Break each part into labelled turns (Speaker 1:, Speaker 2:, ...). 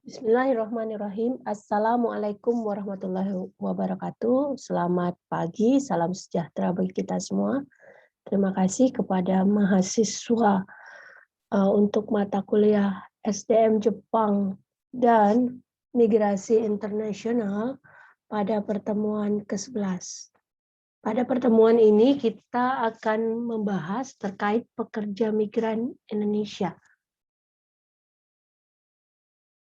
Speaker 1: Bismillahirrahmanirrahim. Assalamualaikum warahmatullahi wabarakatuh. Selamat pagi, salam sejahtera bagi kita semua. Terima kasih kepada mahasiswa untuk mata kuliah SDM Jepang dan Migrasi Internasional pada pertemuan ke-11. Pada pertemuan ini kita akan membahas terkait pekerja migran Indonesia.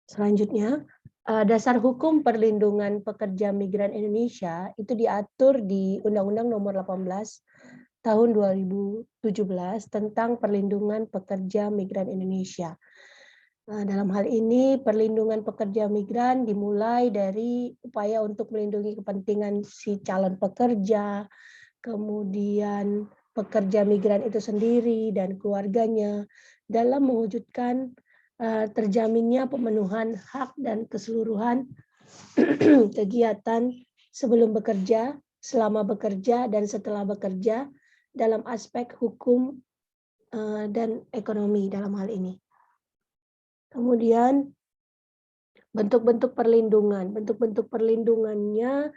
Speaker 1: Selanjutnya, dasar hukum perlindungan pekerja migran Indonesia itu diatur di Undang-Undang Nomor 18 Tahun 2017 tentang perlindungan pekerja migran Indonesia. Dalam hal ini, perlindungan pekerja migran dimulai dari upaya untuk melindungi kepentingan si calon pekerja, kemudian pekerja migran itu sendiri dan keluarganya dalam mewujudkan terjaminnya pemenuhan hak dan keseluruhan kegiatan sebelum bekerja, selama bekerja, dan setelah bekerja dalam aspek hukum dan ekonomi dalam hal ini. Kemudian bentuk-bentuk perlindungan. Bentuk-bentuk perlindungannya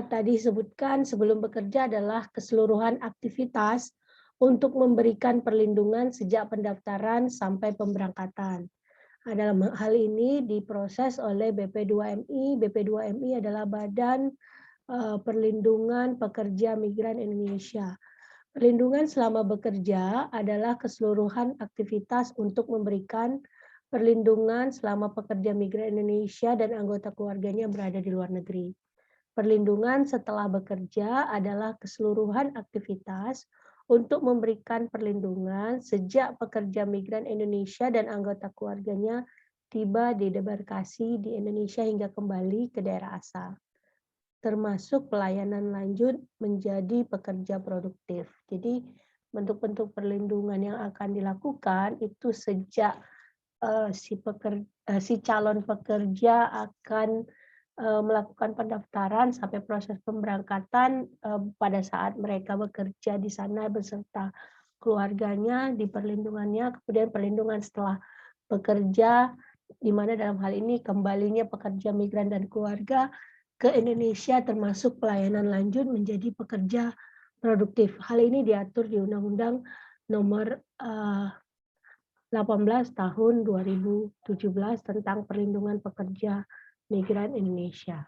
Speaker 1: tadi disebutkan sebelum bekerja adalah keseluruhan aktivitas untuk memberikan perlindungan sejak pendaftaran sampai pemberangkatan. Dalam hal ini diproses oleh BP2MI. BP2MI adalah Badan Perlindungan Pekerja Migran Indonesia. Perlindungan selama bekerja adalah keseluruhan aktivitas untuk memberikan perlindungan selama pekerja migran Indonesia dan anggota keluarganya berada di luar negeri. Perlindungan setelah bekerja adalah keseluruhan aktivitas untuk memberikan perlindungan sejak pekerja migran Indonesia dan anggota keluarganya tiba di debarkasi di Indonesia hingga kembali ke daerah asal, termasuk pelayanan lanjut menjadi pekerja produktif. Jadi bentuk-bentuk perlindungan yang akan dilakukan itu sejak si calon pekerja akan melakukan pendaftaran sampai proses pemberangkatan pada saat mereka bekerja di sana beserta keluarganya di perlindungannya, kemudian perlindungan setelah bekerja, di mana dalam hal ini kembalinya pekerja migran dan keluarga ke Indonesia termasuk pelayanan lanjut menjadi pekerja produktif. Hal ini diatur di Undang-Undang Nomor 18 Tahun 2017 tentang perlindungan pekerja migran Indonesia.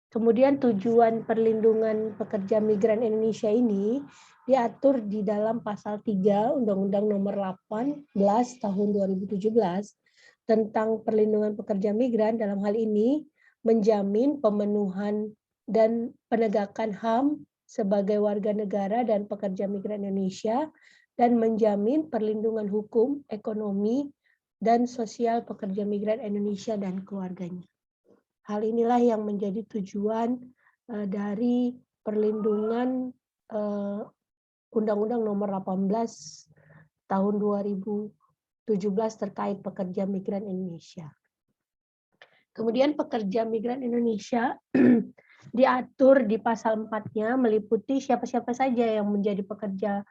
Speaker 1: Kemudian tujuan perlindungan pekerja migran Indonesia ini diatur di dalam pasal 3 Undang-Undang Nomor 18 Tahun 2017 tentang perlindungan pekerja migran. Dalam hal ini menjamin pemenuhan dan penegakan HAM sebagai warga negara dan pekerja migran Indonesia dan menjamin perlindungan hukum, ekonomi, dan sosial pekerja migran Indonesia dan keluarganya. Hal inilah yang menjadi tujuan dari perlindungan Undang-Undang Nomor 18 Tahun 2017 terkait pekerja migran Indonesia. Kemudian pekerja migran Indonesia diatur di pasal 4-nya meliputi siapa-siapa saja yang menjadi pekerja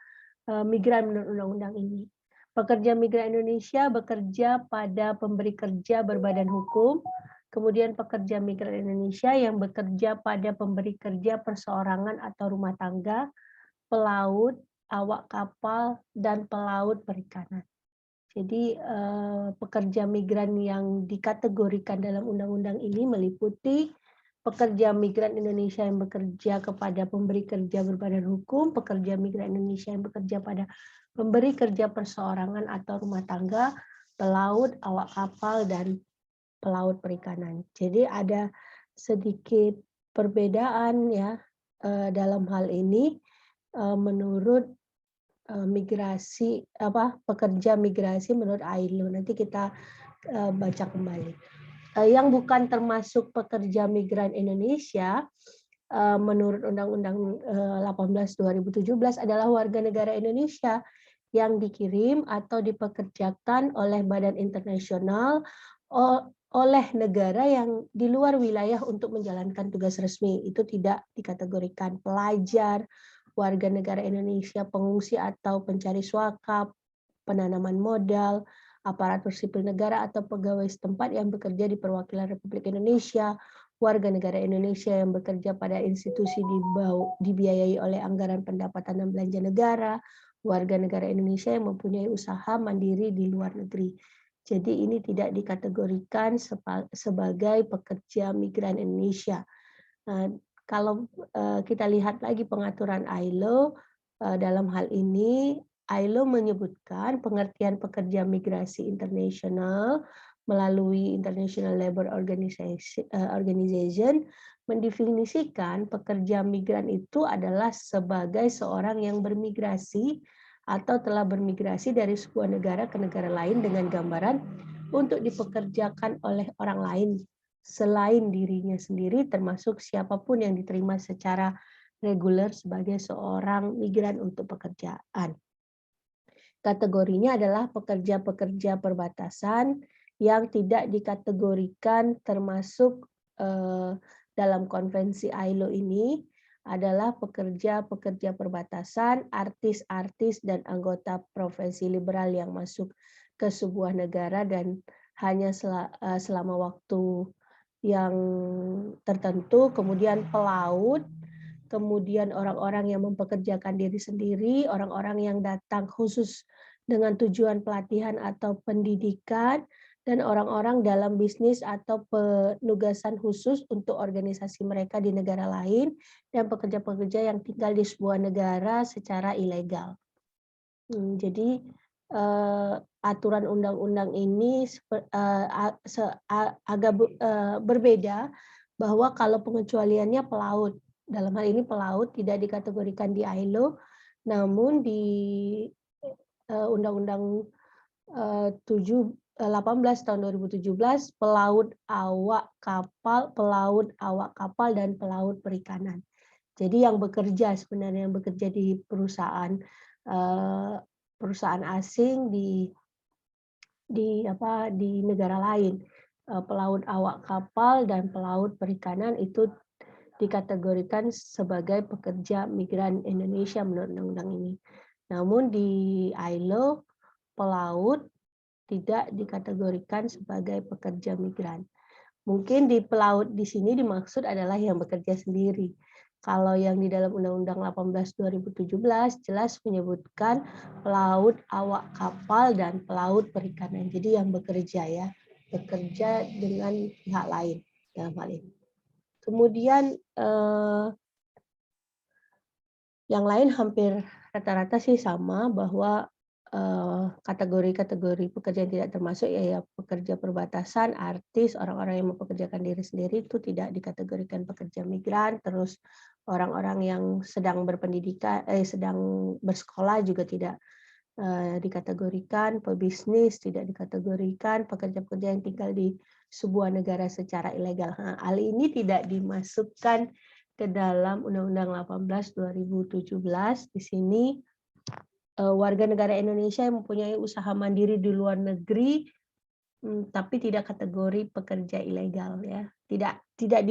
Speaker 1: migran menurut undang-undang ini. Pekerja migran Indonesia bekerja pada pemberi kerja berbadan hukum, kemudian pekerja migran Indonesia yang bekerja pada pemberi kerja perseorangan atau rumah tangga, pelaut, awak kapal, dan pelaut perikanan. Jadi pekerja migran yang dikategorikan dalam undang-undang ini meliputi pekerja migran Indonesia yang bekerja kepada pemberi kerja berbadan hukum, pekerja migran Indonesia yang bekerja pada pemberi kerja perseorangan atau rumah tangga, pelaut, awak kapal, dan pelaut perikanan. Jadi ada sedikit perbedaan ya dalam hal ini menurut migrasi pekerja migrasi menurut ILO. Nanti kita baca kembali. Yang bukan termasuk pekerja migran Indonesia menurut Undang-Undang 18 2017 adalah warga negara Indonesia yang dikirim atau dipekerjakan oleh badan internasional oleh negara yang di luar wilayah untuk menjalankan tugas resmi. Itu tidak dikategorikan pelajar, warga negara Indonesia, pengungsi atau pencari suaka, penanaman modal, aparatur sipil negara atau pegawai setempat yang bekerja di perwakilan Republik Indonesia, warga negara Indonesia yang bekerja pada institusi dibiayai oleh anggaran pendapatan dan belanja negara, warga negara Indonesia yang mempunyai usaha mandiri di luar negeri. Jadi ini tidak dikategorikan sebagai pekerja migran Indonesia. Kalau kita lihat lagi pengaturan ILO, dalam hal ini ILO menyebutkan pengertian pekerja migrasi internasional melalui International Labour Organization mendefinisikan pekerja migran itu adalah sebagai seorang yang bermigrasi atau telah bermigrasi dari sebuah negara ke negara lain dengan gambaran untuk dipekerjakan oleh orang lain selain dirinya sendiri, termasuk siapapun yang diterima secara reguler sebagai seorang migran untuk pekerjaan. Kategorinya adalah pekerja-pekerja perbatasan yang tidak dikategorikan termasuk dalam konvensi ILO ini adalah pekerja-pekerja perbatasan, artis-artis, dan anggota profesi liberal yang masuk ke sebuah negara dan hanya selama waktu yang tertentu, kemudian pelaut, kemudian orang-orang yang mempekerjakan diri sendiri, orang-orang yang datang khusus dengan tujuan pelatihan atau pendidikan, dan orang-orang dalam bisnis atau penugasan khusus untuk organisasi mereka di negara lain, dan pekerja-pekerja yang tinggal di sebuah negara secara ilegal. Jadi aturan undang-undang ini agak berbeda, bahwa kalau pengecualiannya pelaut, dalam hal ini pelaut tidak dikategorikan di ILO, namun di Undang-Undang 18 tahun 2017, pelaut awak kapal, dan pelaut perikanan. Jadi yang bekerja sebenarnya, yang bekerja di perusahaan asing di negara lain, pelaut awak kapal dan pelaut perikanan itu dikategorikan sebagai pekerja migran Indonesia menurut undang-undang ini. Namun di ILO, pelaut tidak dikategorikan sebagai pekerja migran. Mungkin di pelaut di sini dimaksud adalah yang bekerja sendiri. Kalau yang di dalam Undang-Undang 18 2017 jelas menyebutkan pelaut awak kapal dan pelaut perikanan. Jadi yang bekerja ya, bekerja dengan pihak lain dalam hal ini. Kemudian yang lain hampir rata-rata sih sama, bahwa kategori-kategori pekerja yang tidak termasuk ya pekerja perbatasan, artis, orang-orang yang mempekerjakan diri sendiri itu tidak dikategorikan pekerja migran. Terus orang-orang yang sedang berpendidikan, sedang bersekolah juga tidak dikategorikan, pebisnis tidak dikategorikan, pekerja-pekerja yang tinggal di sebuah negara secara ilegal. Hal ini tidak dimasukkan ke dalam Undang-Undang 18 2017. Di sini warga negara Indonesia yang mempunyai usaha mandiri di luar negeri, tapi tidak kategori pekerja ilegal ya, tidak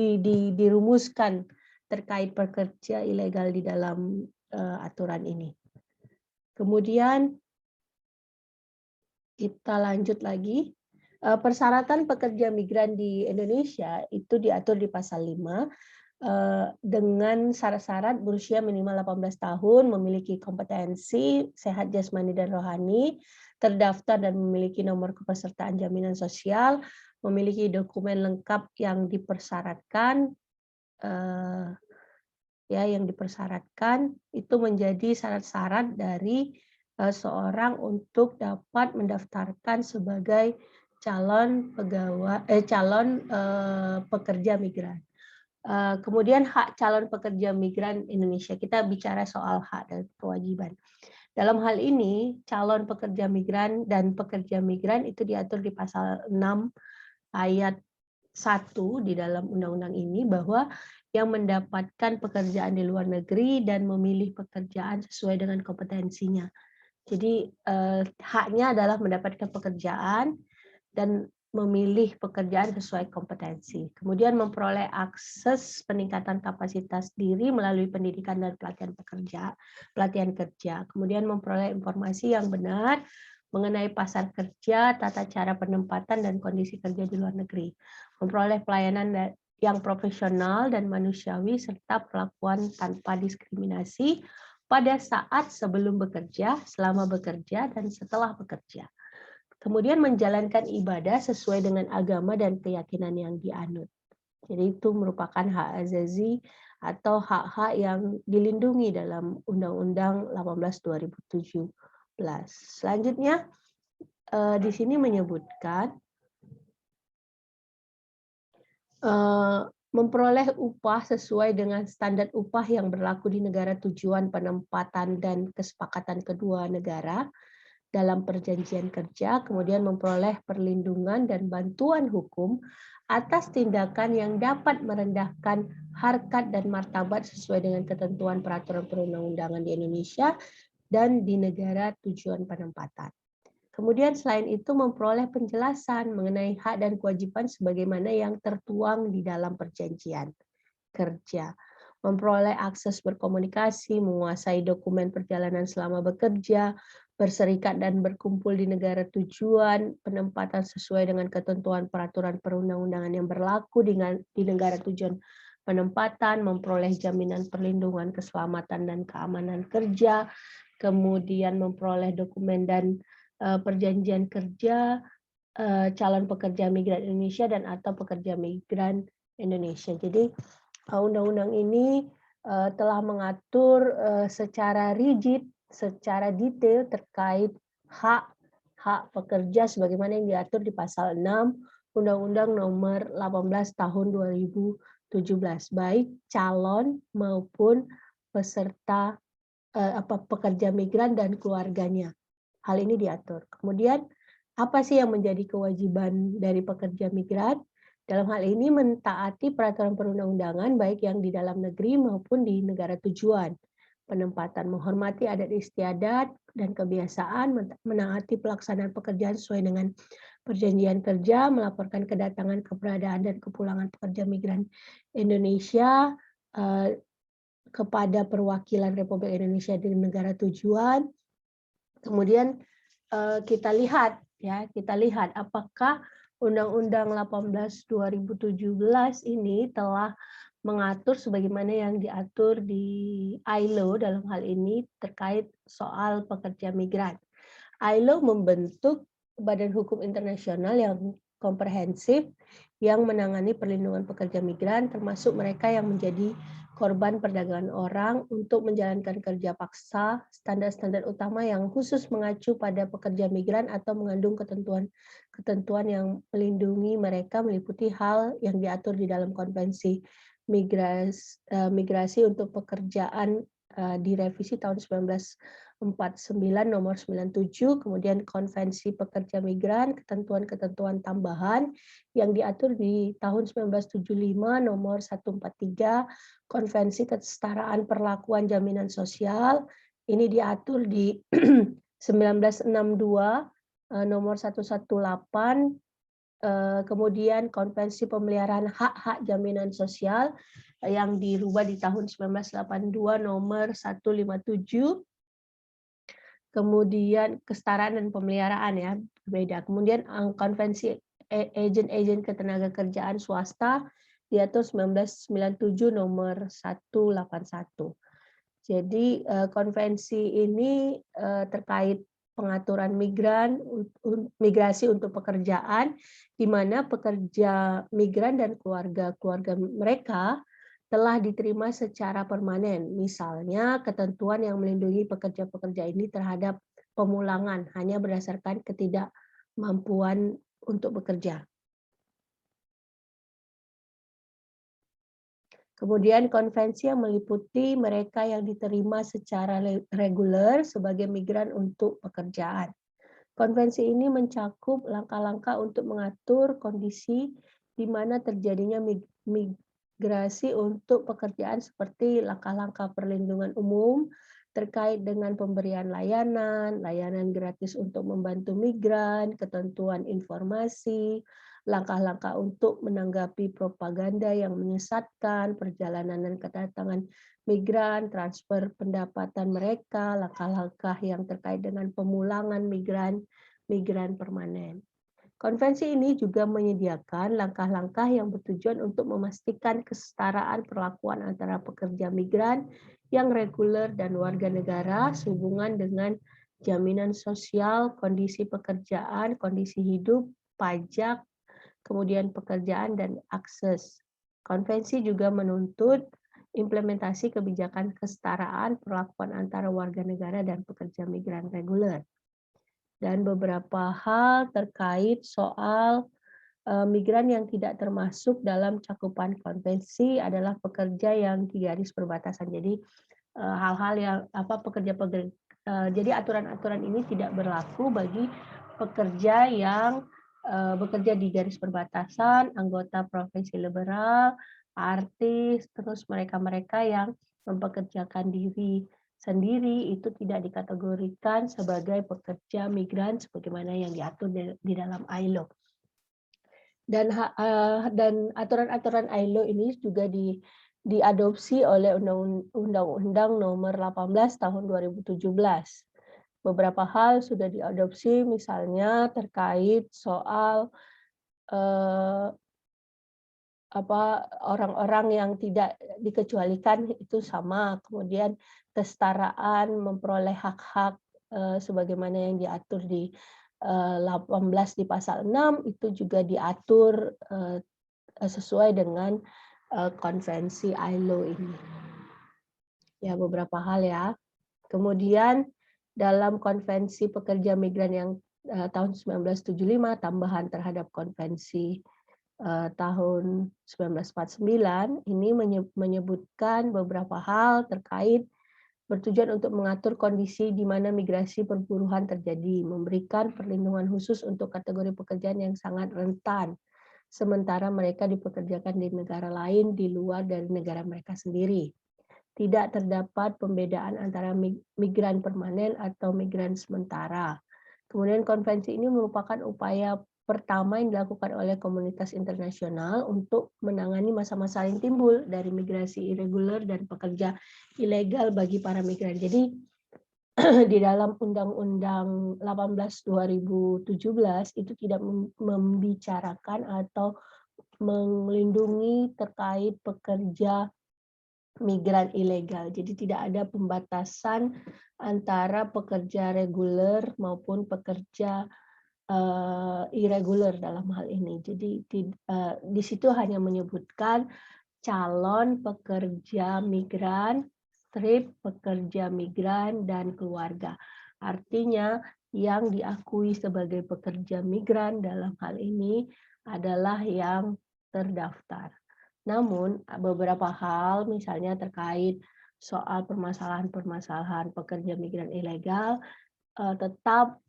Speaker 1: dirumuskan terkait pekerja ilegal di dalam aturan ini. Kemudian kita lanjut lagi, persyaratan pekerja migran di Indonesia itu diatur di pasal 5. Dengan syarat-syarat berusia minimal 18 tahun, memiliki kompetensi, sehat jasmani dan rohani, terdaftar dan memiliki nomor kepesertaan jaminan sosial, memiliki dokumen lengkap yang dipersyaratkan, itu menjadi syarat-syarat dari seorang untuk dapat mendaftarkan sebagai calon pekerja migran. Kemudian hak calon pekerja migran Indonesia. Kita bicara soal hak dan kewajiban. Dalam hal ini, calon pekerja migran dan pekerja migran itu diatur di pasal 6 ayat 1 di dalam undang-undang ini, bahwa yang mendapatkan pekerjaan di luar negeri dan memilih pekerjaan sesuai dengan kompetensinya. Jadi haknya adalah mendapatkan pekerjaan dan memilih pekerjaan sesuai kompetensi. Kemudian memperoleh akses peningkatan kapasitas diri melalui pendidikan dan pelatihan kerja. Kemudian memperoleh informasi yang benar mengenai pasar kerja, tata cara penempatan, dan kondisi kerja di luar negeri, memperoleh pelayanan yang profesional dan manusiawi, serta perlakuan tanpa diskriminasi pada saat sebelum bekerja, selama bekerja, dan setelah bekerja. Kemudian menjalankan ibadah sesuai dengan agama dan keyakinan yang dianut. Jadi itu merupakan hak azazi atau hak-hak yang dilindungi dalam Undang-Undang 18 2017. Selanjutnya, di sini menyebutkan memperoleh upah sesuai dengan standar upah yang berlaku di negara tujuan penempatan dan kesepakatan kedua negara dalam perjanjian kerja, kemudian memperoleh perlindungan dan bantuan hukum atas tindakan yang dapat merendahkan harkat dan martabat sesuai dengan ketentuan peraturan perundang-undangan di Indonesia dan di negara tujuan penempatan. Kemudian selain itu memperoleh penjelasan mengenai hak dan kewajiban sebagaimana yang tertuang di dalam perjanjian kerja, memperoleh akses berkomunikasi, menguasai dokumen perjalanan selama bekerja, berserikat dan berkumpul di negara tujuan penempatan sesuai dengan ketentuan peraturan perundang-undangan yang berlaku di negara tujuan penempatan, memperoleh jaminan perlindungan keselamatan dan keamanan kerja, kemudian memperoleh dokumen dan perjanjian kerja calon pekerja migran Indonesia dan atau pekerja migran Indonesia. Jadi undang-undang ini telah mengatur secara rigid, secara detail terkait hak pekerja sebagaimana yang diatur di pasal 6 Undang-Undang Nomor 18 Tahun 2017, baik calon maupun peserta pekerja migran dan keluarganya. Hal ini diatur. Kemudian apa sih yang menjadi kewajiban dari pekerja migran? Dalam hal ini mentaati peraturan perundang-undangan baik yang di dalam negeri maupun di negara tujuan. Penempatan, menghormati adat istiadat dan kebiasaan, menaati pelaksanaan pekerjaan sesuai dengan perjanjian kerja, melaporkan kedatangan, keberadaan, dan kepulangan pekerja migran Indonesia kepada perwakilan Republik Indonesia di negara tujuan. Kemudian kita lihat apakah Undang-Undang 18 2017 ini telah mengatur sebagaimana yang diatur di ILO dalam hal ini terkait soal pekerja migran. ILO membentuk Badan Hukum Internasional yang komprehensif yang menangani perlindungan pekerja migran termasuk mereka yang menjadi korban perdagangan orang untuk menjalankan kerja paksa, standar-standar utama yang khusus mengacu pada pekerja migran atau mengandung ketentuan yang melindungi mereka meliputi hal yang diatur di dalam Konvensi Migrasi untuk Pekerjaan direvisi tahun 1949 nomor 97, kemudian Konvensi Pekerja Migran, ketentuan-ketentuan tambahan yang diatur di tahun 1975 nomor 143, Konvensi Kesetaraan Perlakuan Jaminan Sosial, ini diatur di 1962 nomor 118, kemudian Konvensi Pemeliharaan Hak-Hak Jaminan Sosial yang dirubah di tahun 1982 nomor 157, kemudian kesetaraan dan pemeliharaan ya berbeda. Kemudian Konvensi Agen-Agen Ketenagakerjaan Swasta diatur 1997 nomor 181. Jadi konvensi ini terkait pengaturan migrasi untuk pekerjaan, di mana pekerja migran dan keluarga mereka telah diterima secara permanen. Misalnya ketentuan yang melindungi pekerja-pekerja ini terhadap pemulangan hanya berdasarkan ketidakmampuan untuk bekerja. Kemudian konvensi yang meliputi mereka yang diterima secara reguler sebagai migran untuk pekerjaan. Konvensi ini mencakup langkah-langkah untuk mengatur kondisi di mana terjadinya migrasi untuk pekerjaan seperti langkah-langkah perlindungan umum terkait dengan pemberian layanan gratis untuk membantu migran, ketentuan informasi, langkah-langkah untuk menanggapi propaganda yang menyesatkan, perjalanan dan kedatangan migran, transfer pendapatan mereka, langkah-langkah yang terkait dengan pemulangan migran permanen. Konvensi ini juga menyediakan langkah-langkah yang bertujuan untuk memastikan kesetaraan perlakuan antara pekerja migran yang reguler dan warga negara sehubungan dengan jaminan sosial, kondisi pekerjaan, kondisi hidup, pajak, kemudian pekerjaan dan akses. Konvensi juga menuntut implementasi kebijakan kesetaraan perlakuan antara warga negara dan pekerja migran reguler. Dan beberapa hal terkait soal migran yang tidak termasuk dalam cakupan konvensi adalah pekerja yang di garis perbatasan. Jadi hal-hal yang pekerja-pekerja jadi aturan-aturan ini tidak berlaku bagi pekerja yang bekerja di garis perbatasan, anggota profesi liberal, artis, terus mereka-mereka yang mempekerjakan diri sendiri itu tidak dikategorikan sebagai pekerja migran sebagaimana yang diatur di dalam ILO. Dan aturan-aturan ILO ini juga diadopsi oleh Undang-Undang Nomor 18 Tahun 2017. Beberapa hal sudah diadopsi, misalnya terkait soal orang-orang yang tidak dikecualikan itu sama, kemudian kesetaraan memperoleh hak-hak sebagaimana yang diatur di 18 di pasal 6 itu juga diatur sesuai dengan konvensi ILO ini. Ya, beberapa hal ya. Kemudian dalam konvensi pekerja migran yang tahun 1975 tambahan terhadap konvensi tahun 1949 ini menyebutkan beberapa hal terkait bertujuan untuk mengatur kondisi di mana migrasi perburuhan terjadi, memberikan perlindungan khusus untuk kategori pekerjaan yang sangat rentan, sementara mereka dipekerjakan di negara lain di luar dari negara mereka sendiri. Tidak terdapat pembedaan antara migran permanen atau migran sementara. Kemudian konvensi ini merupakan upaya pertama yang dilakukan oleh komunitas internasional untuk menangani masa-masa yang timbul dari migrasi irregular dan pekerja ilegal bagi para migran. Jadi di dalam Undang-Undang 18 2017 itu tidak membicarakan atau melindungi terkait pekerja migran ilegal. Jadi tidak ada pembatasan antara pekerja reguler maupun pekerja irregular dalam hal ini. Jadi di situ hanya menyebutkan calon pekerja migran, strip pekerja migran, dan keluarga. Artinya yang diakui sebagai pekerja migran dalam hal ini adalah yang terdaftar. Namun beberapa hal misalnya terkait soal permasalahan-permasalahan pekerja migran ilegal tetap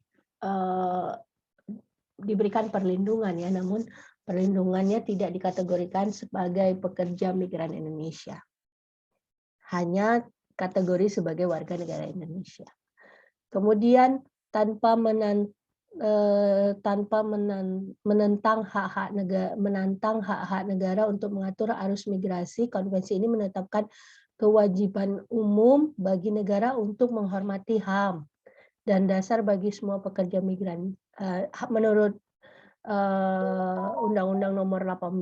Speaker 1: diberikan perlindungan ya, namun perlindungannya tidak dikategorikan sebagai pekerja migran Indonesia. Hanya kategori sebagai warga negara Indonesia. Kemudian tanpa menentang hak-hak negara untuk mengatur arus migrasi, konvensi ini menetapkan kewajiban umum bagi negara untuk menghormati HAM dan dasar bagi semua pekerja migran. Menurut Undang-Undang Nomor 18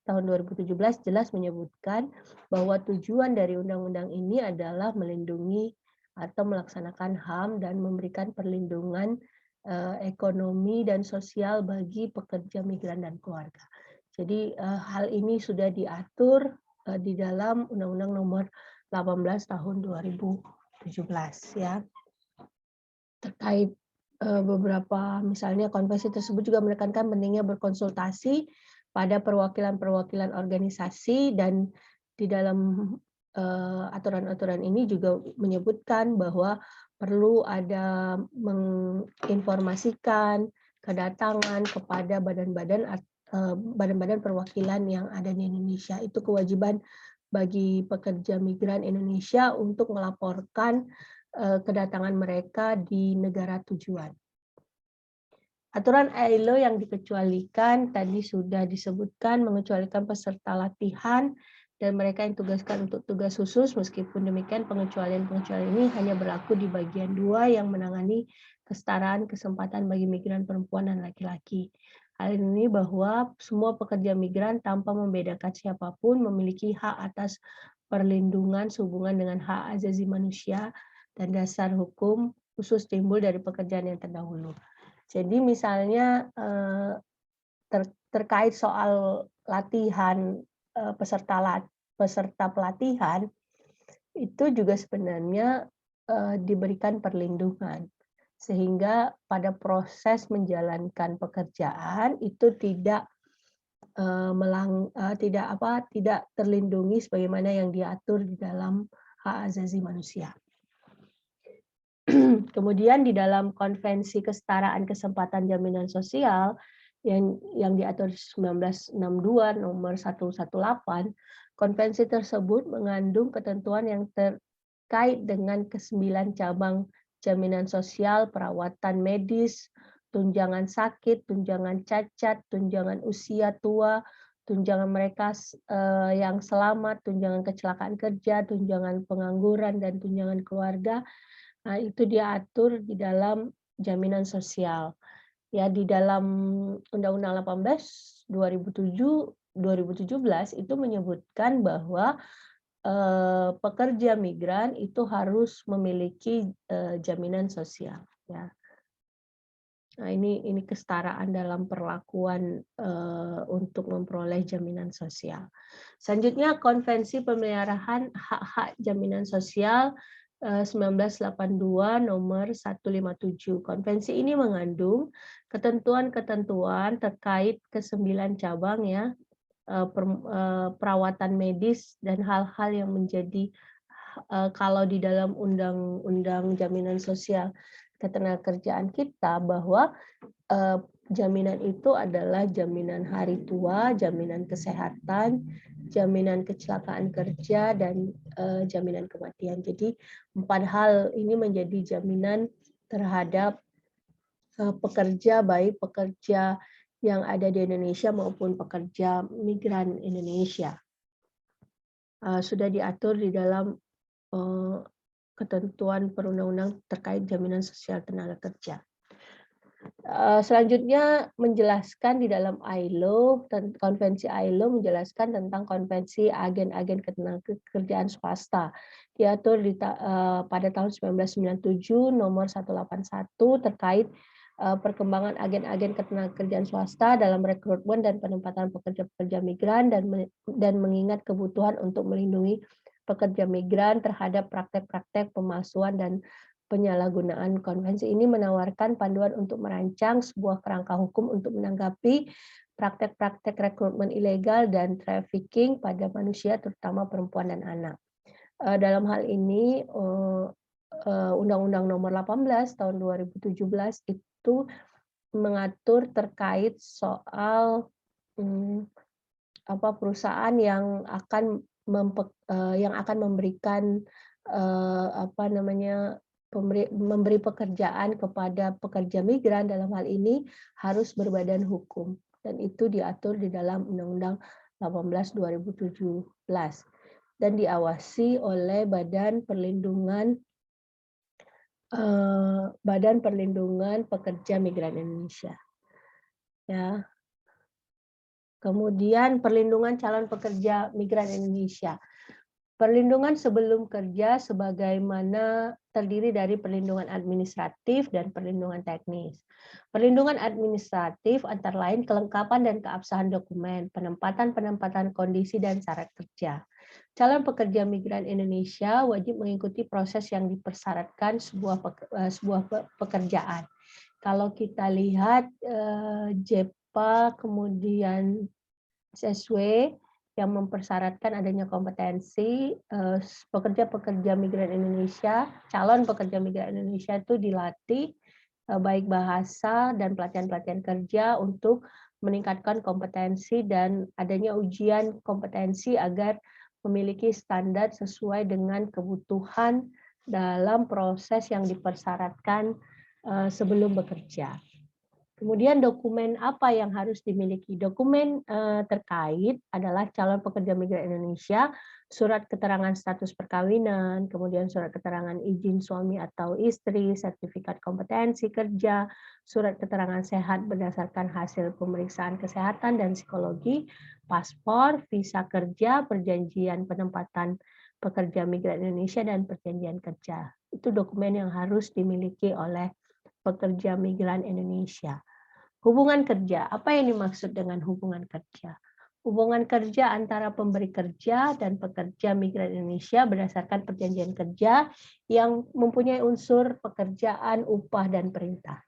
Speaker 1: Tahun 2017 jelas menyebutkan bahwa tujuan dari undang-undang ini adalah melindungi atau melaksanakan HAM dan memberikan perlindungan ekonomi dan sosial bagi pekerja migran dan keluarga. Jadi hal ini sudah diatur di dalam Undang-Undang Nomor 18 Tahun 2017 ya. Terkait beberapa misalnya konvensi tersebut juga menekankan pentingnya berkonsultasi pada perwakilan-perwakilan organisasi, dan di dalam aturan-aturan ini juga menyebutkan bahwa perlu ada menginformasikan kedatangan kepada badan-badan perwakilan yang ada di Indonesia. Itu kewajiban bagi pekerja migran Indonesia untuk melaporkan kedatangan mereka di negara tujuan. Aturan ILO yang dikecualikan tadi sudah disebutkan, mengecualikan peserta latihan dan mereka yang tugaskan untuk tugas khusus. Meskipun demikian, pengecualian-pengecualian ini hanya berlaku di bagian 2 yang menangani kesetaraan kesempatan bagi migran perempuan dan laki-laki. Hal ini bahwa semua pekerja migran tanpa membedakan siapapun memiliki hak atas perlindungan sehubungan dengan hak asasi manusia dan dasar hukum khusus timbul dari pekerjaan yang terdahulu. Jadi misalnya terkait soal latihan peserta pelatihan itu juga sebenarnya diberikan perlindungan sehingga pada proses menjalankan pekerjaan itu tidak tidak terlindungi sebagaimana yang diatur di dalam hak asasi manusia. Kemudian di dalam Konvensi Kesetaraan Kesempatan Jaminan Sosial yang diatur 1962 nomor 118, konvensi tersebut mengandung ketentuan yang terkait dengan ke-9 cabang jaminan sosial, perawatan medis, tunjangan sakit, tunjangan cacat, tunjangan usia tua, tunjangan mereka yang selamat, tunjangan kecelakaan kerja, tunjangan pengangguran, dan tunjangan keluarga. Nah, itu diatur di dalam jaminan sosial. Ya, di dalam Undang-Undang 18 2017 itu menyebutkan bahwa pekerja migran itu harus memiliki jaminan sosial. Ya. Nah, ini kesetaraan dalam perlakuan untuk memperoleh jaminan sosial. Selanjutnya, Konvensi Pemeliharaan Hak-Hak Jaminan Sosial 1982 nomor 157. Konvensi ini mengandung ketentuan-ketentuan terkait ke-9 cabang ya, perawatan medis dan hal-hal yang menjadi kalau di dalam undang-undang jaminan sosial ketenagakerjaan kita bahwa jaminan itu adalah jaminan hari tua, jaminan kesehatan, jaminan kecelakaan kerja, dan jaminan kematian. Jadi 4 hal ini menjadi jaminan terhadap pekerja, baik pekerja yang ada di Indonesia maupun pekerja migran Indonesia. Sudah diatur di dalam ketentuan perundang-undang terkait jaminan sosial tenaga kerja. Selanjutnya menjelaskan di dalam ILO, konvensi ILO menjelaskan tentang konvensi agen-agen ketenagakerjaan swasta. Diatur pada tahun 1997 nomor 181 terkait perkembangan agen-agen ketenagakerjaan swasta dalam rekrutmen dan penempatan pekerja-pekerja migran dan mengingat kebutuhan untuk melindungi pekerja migran terhadap praktek-praktek pemalsuan dan penyalahgunaan. Konvensi ini menawarkan panduan untuk merancang sebuah kerangka hukum untuk menanggapi praktek-praktek rekrutmen ilegal dan trafficking pada manusia, terutama perempuan dan anak. Dalam hal ini, Undang-Undang Nomor 18 Tahun 2017 itu mengatur terkait soal perusahaan yang akan memberikan memberi pekerjaan kepada pekerja migran, dalam hal ini harus berbadan hukum, dan itu diatur di dalam Undang-Undang 18 2017 dan diawasi oleh Badan Perlindungan Pekerja Migran Indonesia. Ya. Kemudian perlindungan calon pekerja migran Indonesia. Perlindungan sebelum kerja sebagaimana terdiri dari perlindungan administratif dan perlindungan teknis. Perlindungan administratif antara lain kelengkapan dan keabsahan dokumen, penempatan kondisi dan syarat kerja. Calon pekerja migran Indonesia wajib mengikuti proses yang dipersyaratkan sebuah pekerjaan. Kalau kita lihat JEPA kemudian SSW yang mempersyaratkan adanya kompetensi pekerja-pekerja migran Indonesia, calon pekerja migran Indonesia itu dilatih baik bahasa dan pelatihan-pelatihan kerja untuk meningkatkan kompetensi dan adanya ujian kompetensi agar memiliki standar sesuai dengan kebutuhan dalam proses yang dipersyaratkan sebelum bekerja. Kemudian dokumen apa yang harus dimiliki? Dokumen terkait adalah calon pekerja migran Indonesia, surat keterangan status perkawinan, kemudian surat keterangan izin suami atau istri, sertifikat kompetensi kerja, surat keterangan sehat berdasarkan hasil pemeriksaan kesehatan dan psikologi, paspor, visa kerja, perjanjian penempatan pekerja migran Indonesia, dan perjanjian kerja. Itu dokumen yang harus dimiliki oleh pekerja migran Indonesia. Hubungan kerja, apa yang dimaksud dengan hubungan kerja? Hubungan kerja antara pemberi kerja dan pekerja migran Indonesia berdasarkan perjanjian kerja yang mempunyai unsur pekerjaan, upah, dan perintah.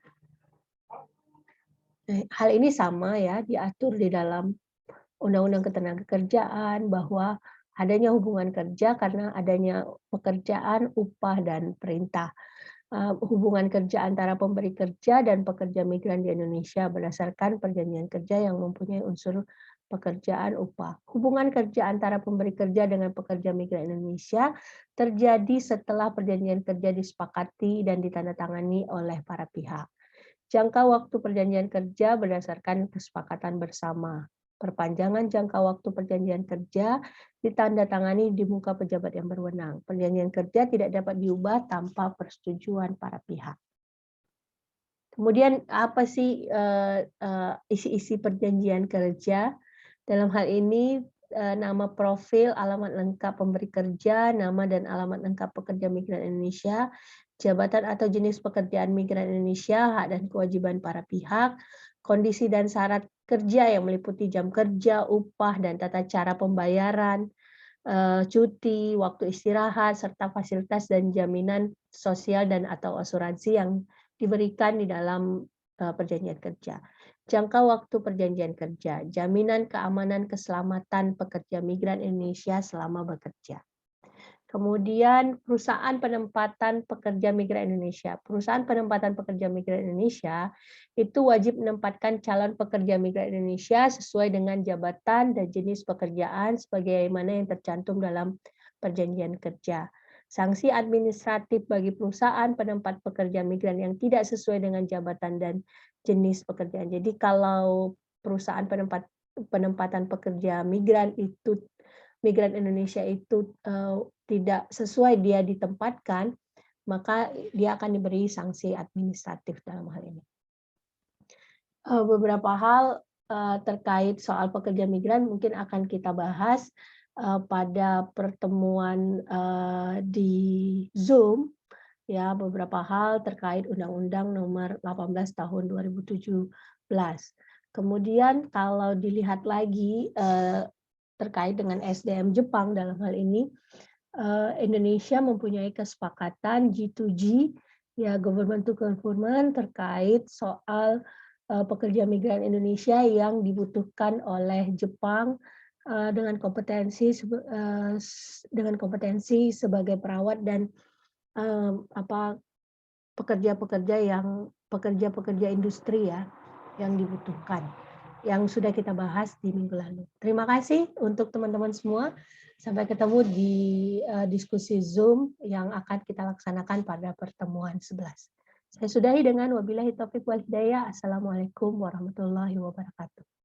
Speaker 1: Hal ini sama ya, diatur di dalam Undang-Undang Ketenagakerjaan bahwa adanya hubungan kerja karena adanya pekerjaan, upah, dan perintah. Hubungan kerja antara pemberi kerja dan pekerja migran di Indonesia berdasarkan perjanjian kerja yang mempunyai unsur pekerjaan, upah. Hubungan kerja antara pemberi kerja dengan pekerja migran Indonesia terjadi setelah perjanjian kerja disepakati dan ditandatangani oleh para pihak. Jangka waktu perjanjian kerja berdasarkan kesepakatan bersama. Perpanjangan jangka waktu perjanjian kerja ditandatangani di muka pejabat yang berwenang. Perjanjian kerja tidak dapat diubah tanpa persetujuan para pihak. Kemudian apa sih isi-isi perjanjian kerja? Dalam hal ini nama profil, alamat lengkap pemberi kerja, nama dan alamat lengkap pekerja migran Indonesia, jabatan atau jenis pekerjaan migran Indonesia, hak dan kewajiban para pihak, kondisi dan syarat kerja yang meliputi jam kerja, upah, dan tata cara pembayaran, cuti, waktu istirahat, serta fasilitas dan jaminan sosial dan atau asuransi yang diberikan di dalam perjanjian kerja. Jangka waktu perjanjian kerja, jaminan keamanan keselamatan pekerja migran Indonesia selama bekerja. Kemudian perusahaan penempatan pekerja migran Indonesia. Perusahaan penempatan pekerja migran Indonesia itu wajib menempatkan calon pekerja migran Indonesia sesuai dengan jabatan dan jenis pekerjaan sebagaimana yang tercantum dalam perjanjian kerja. Sanksi administratif bagi perusahaan penempat pekerja migran yang tidak sesuai dengan jabatan dan jenis pekerjaan. Jadi kalau perusahaan penempatan pekerja migran Indonesia itu tidak sesuai dia ditempatkan, maka dia akan diberi sanksi administratif dalam hal ini. Beberapa hal terkait soal pekerja migran mungkin akan kita bahas pada pertemuan di Zoom, ya, beberapa hal terkait Undang-Undang Nomor 18 Tahun 2017. Kemudian kalau dilihat lagi terkait dengan SDM Jepang dalam hal ini, Indonesia mempunyai kesepakatan G2G, ya, government to government, terkait soal pekerja migran Indonesia yang dibutuhkan oleh Jepang dengan kompetensi sebagai perawat dan pekerja-pekerja industri ya yang dibutuhkan, yang sudah kita bahas di minggu lalu. Terima kasih untuk teman-teman semua. Sampai ketemu di diskusi Zoom yang akan kita laksanakan pada pertemuan 11. Saya sudahi dengan wabillahi taufiq wal hidayah. Assalamualaikum warahmatullahi wabarakatuh.